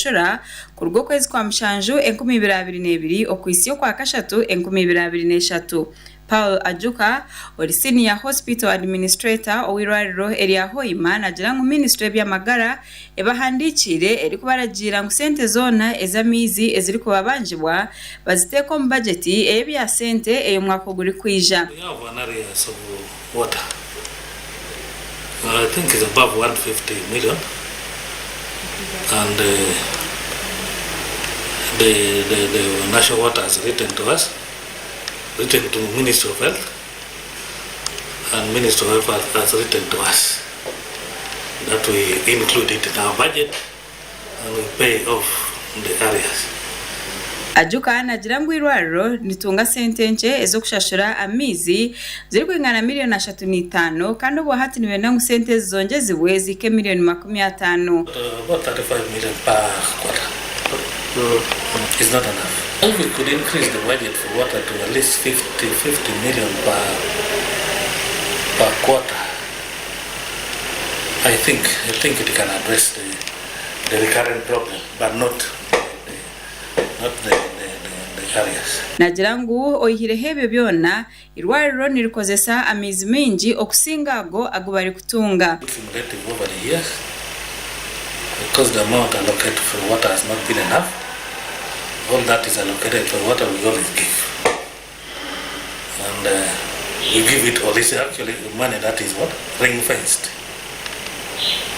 kushashura ku rwo kwezi kwa Mushanju 2022 okwisiyo kwa kashatu 2023. Paul Ajuka ori senior hospital administrator Eirwariro area Hoima nagira ngo ministry by'amagara ebahandikire eri kubaragira ngo sente zona ezamizi eziri kubabanjibwa baziteko mu budget ebya sente eyo mwaka guri kwija. We have an area of water. I think it's above 150 million. And the national water has written to us, written to Ministry of Health, and Ministry of Health has written to us that we include it in our budget and we pay off the areas. Ajuka nagira ngo Eirwariro nitunga sente nche ezo kushashura amaizi ziri kwingana miliyoni 35 kandi ubu hati nibenda ngo sente zongezibwe zike miliyoni 50. About 35 million per quarter. It's not enough. If we could increase the budget for water to at least 50 million per quarter, I think it can address the recurrent problem, but not the areas. Nagira ngo oyihire hebe byona Eirwariro nirikozesa amaizi mingi okusingago agubari kutunga. Cumulative over the years, because the amount allocated for water has not been enough. All that is allocated for water we always give, and we give it all. It's actually money that is what ring fenced.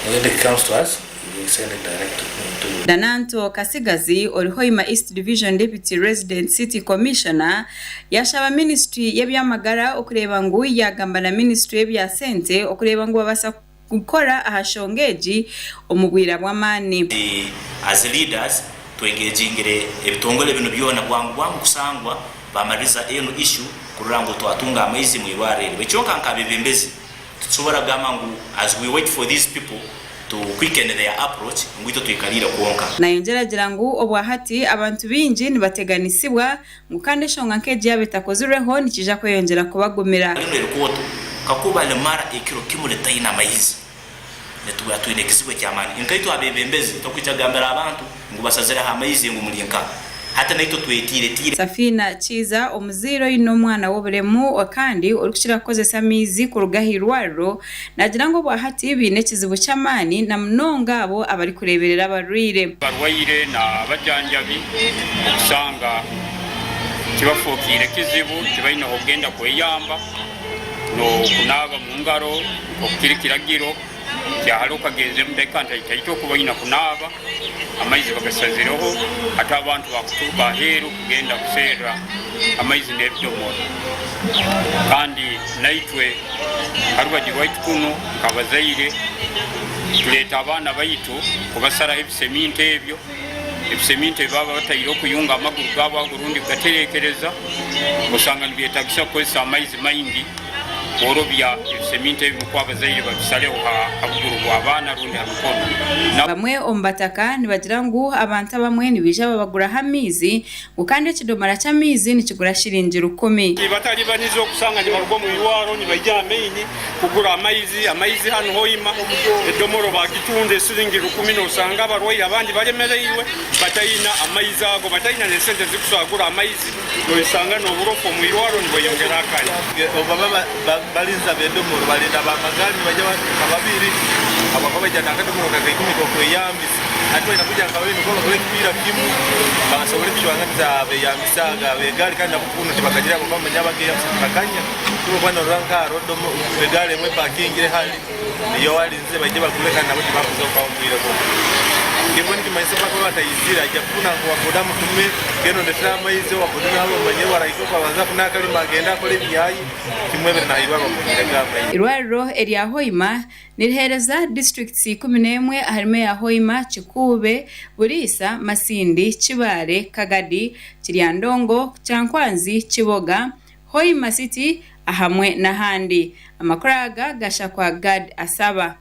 When it comes to us, we send it direct to. Dananto Kasigazi ori Hoima East Division Deputy Resident City Commissioner yashaba ministry y'ebyamagara okureba ngo yagamba na ministry y'ebya sente okureba ngo babasa gukora ahashongeji omugwira bw'amani. As leaders twegejingire ebitongole bino byona bwangu kusangwa bamaliza eno issue kurango twatunga amaizi mu Eirwariro bechoka nkabebembezi tusobora gama ngo as we wait for these people to quicken their approach ngwito tuikalira kuonka na yongeragira ngo obwahati abantu bingi nibateganisibwa ngo kandi shonga nkeje yabitakozreho nikija kweyongera kubagomera rero koto kakuba le mara ekiro kimule tayina amaizi netuya tuinekisibwe cyamani inkaito abebembezi tokwitagambira abantu ngo basazira amaizi ngo mulinka hata naito twetire Safina Chiza omuziro ino mwana w'oburemu kandi orikushira kozesa amaizi ku rugahi Eirwariro nagira ngo bwahati bine kizibu cyamani na mnonga abo abari kureberera abarweire na bajanjabi usanga kibafokire kizibu kibaina ogenda kweyamba no kunaba mu ngaro okirikiragiro cyaharuka genze mbekanta itaito kubaina kunaba amaizi bagasazireho ata abantu bakutuba heru kugenda kusera amaizi n'ebyomoto kandi naitwe harubaji waitu kuno kabazaire tuleta abana baitu kubasara ebiseminte ebyo ebiseminte baba batayiro kuyunga amaguru gabo agurundi gaterekereza usanga nibyetagisa kwesa amaizi maingi orobya ebiseminte ebikwabazaire babisaleho habuguru bw'abana rundi hamukono bamwe ombataka nibagira ngo abantu bamwe nibija babagura hamizi ukande kidomara cy'amizi nikigura shiringi 10 batari banizo kusanga ni barugo mu Eirwariro ni bajya amenyi kugura amaizi hano Hoima edomoro bagitunze shiringi 10 no usanga abarwayi abandi baremereyiwe batayina amaizi ago batayina nesente zikusagura amaizi no usanga no burofo mu Eirwariro ni boyongera kali balinza bedomoro balinda bamagani bajya babiri abakobwa jana akadomoro kagayikumi ko kweyambisa ati inakuja kabiri ko kule kipira kimu bagasaburi kiwangamiza beyamisaga begali kandi abukuno tibakagira ko bamanya bagiye bakanya kuko bwana ranka rodomo begali mwe parkingire hali niyo walinze bajye bagule kandi abo tibakuzo kwa mwire ko Kiboni kimaisema kwa batayizira ajafuna ngo wakoda mutume geno ndetera amaizi wakoda nabo manye barayiko kwa banza kuna kali magenda kole byayi kimwebere na Eirwariro kumugamba Eirwariro area Hoima nirihereza districts 11 harimo ya Hoima, Chikube, Burisa, Masindi, Chibare, Kagadi, Kiryandongo, Kyankwanzi, Kiboga, Hoima City ahamwe na handi amakuraga gasha kwa God asaba